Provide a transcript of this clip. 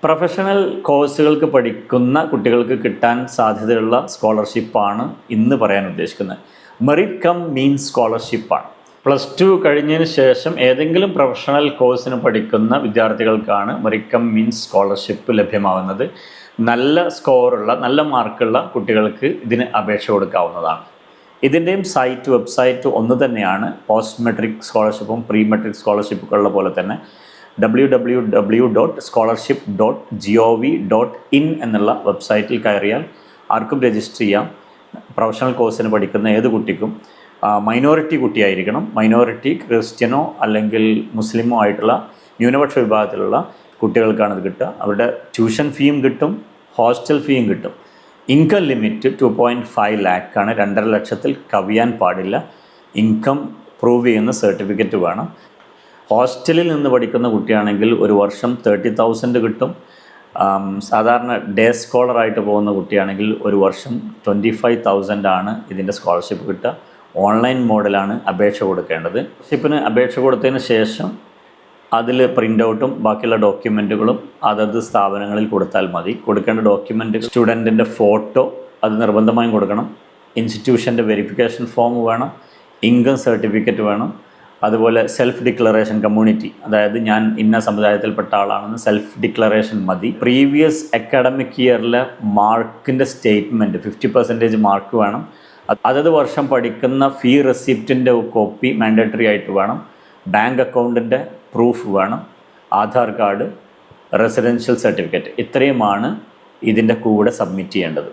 Professional കോഴ്സുകൾക്ക് പഠിക്കുന്ന കുട്ടികൾക്ക് കിട്ടാൻ സാധ്യതയുള്ള സ്കോളർഷിപ്പാണ് ഇന്ന് പറയാൻ ഉദ്ദേശിക്കുന്നത്. Merit come means സ്കോളർഷിപ്പാണ്. +2 കഴിഞ്ഞതിന് ശേഷം ഏതെങ്കിലും പ്രൊഫഷണൽ കോഴ്സിന് പഠിക്കുന്ന വിദ്യാർത്ഥികൾക്കാണ് മെറിറ്റ് കം മീൻസ് സ്കോളർഷിപ്പ് ലഭ്യമാവുന്നത്. നല്ല സ്കോറുള്ള, നല്ല മാർക്കുള്ള കുട്ടികൾക്ക് ഇതിന് അപേക്ഷ കൊടുക്കാവുന്നതാണ്. ഇതിൻ്റെയും വെബ്സൈറ്റ് ഒന്ന് തന്നെയാണ്. പോസ്റ്റ് മെട്രിക് സ്കോളർഷിപ്പും പ്രീ മെട്രിക് സ്കോളർഷിപ്പുകളുള്ള പോലെ തന്നെ www.scholarship.gov.in എന്നുള്ള വെബ്സൈറ്റിൽ കയറിയാൽ ആർക്കും രജിസ്റ്റർ ചെയ്യാം. പ്രൊഫഷണൽ കോഴ്സിന് പഠിക്കുന്ന ഏത് കുട്ടിക്കും, മൈനോറിറ്റി കുട്ടിയായിരിക്കണം, മൈനോറിറ്റി ക്രിസ്ത്യനോ അല്ലെങ്കിൽ മുസ്ലിമോ ആയിട്ടുള്ള ന്യൂനപക്ഷ വിഭാഗത്തിലുള്ള കുട്ടികൾക്കാണ് ഇത് കിട്ടുക. അവരുടെ ട്യൂഷൻ ഫീയും കിട്ടും, ഹോസ്റ്റൽ ഫീയും കിട്ടും. Income limit 2.5 ലാക്കാണ്. 2.5 ലക്ഷത്തിൽ കവിയാൻ പാടില്ല. ഇൻകം പ്രൂവ് ചെയ്യുന്ന സർട്ടിഫിക്കറ്റ് വേണം. ഹോസ്റ്റലിൽ നിന്ന് പഠിക്കുന്ന കുട്ടിയാണെങ്കിൽ ഒരു വർഷം 30,000 കിട്ടും. സാധാരണ ഡേ സ്കോളറായിട്ട് പോകുന്ന കുട്ടിയാണെങ്കിൽ ഒരു വർഷം 25,000 ആണ് ഇതിൻ്റെ സ്കോളർഷിപ്പ് കിട്ടുക. ഓൺലൈൻ മോഡലാണ് അപേക്ഷ കൊടുക്കേണ്ടത്. സ്കോളർഷിപ്പിന് അപേക്ഷ കൊടുത്തതിന് ശേഷം അതിൽ പ്രിൻ്റ് ഔട്ടും ബാക്കിയുള്ള ഡോക്യുമെൻറ്റുകളും അതത് സ്ഥാപനങ്ങളിൽ കൊടുത്താൽ മതി. കൊടുക്കേണ്ട ഡോക്യുമെൻറ്റ് സ്റ്റുഡൻറ്റിൻ്റെ ഫോട്ടോ അത് നിർബന്ധമായും കൊടുക്കണം. ഇൻസ്റ്റിറ്റ്യൂഷൻ്റെ വെരിഫിക്കേഷൻ ഫോം വേണം. ഇൻകം സർട്ടിഫിക്കറ്റ് വേണം. അതുപോലെ സെൽഫ് ഡിക്ലറേഷൻ കമ്മ്യൂണിറ്റി, അതായത് ഞാൻ ഇന്ന സമുദായത്തിൽപ്പെട്ട ആളാണെന്ന് സെൽഫ് ഡിക്ലറേഷൻ മതി. പ്രീവിയസ് അക്കാഡമിക് ഇയറിലെ മാർക്കിൻ്റെ സ്റ്റേറ്റ്മെൻറ്റ് 50% മാർക്ക് വേണം. അതത് വർഷം പഠിക്കുന്ന ഫീ റെസിപ്റ്റിൻ്റെ കോപ്പി മാൻഡേറ്ററി ആയിട്ട് വേണം. ബാങ്ക് അക്കൗണ്ടിൻ്റെ പ്രൂഫ് വേണം. ആധാർ കാർഡ്, റെസിഡൻഷ്യൽ സർട്ടിഫിക്കറ്റ്, ഇത്രയുമാണ് ഇതിൻ്റെ കൂടെ സബ്മിറ്റ് ചെയ്യേണ്ടത്.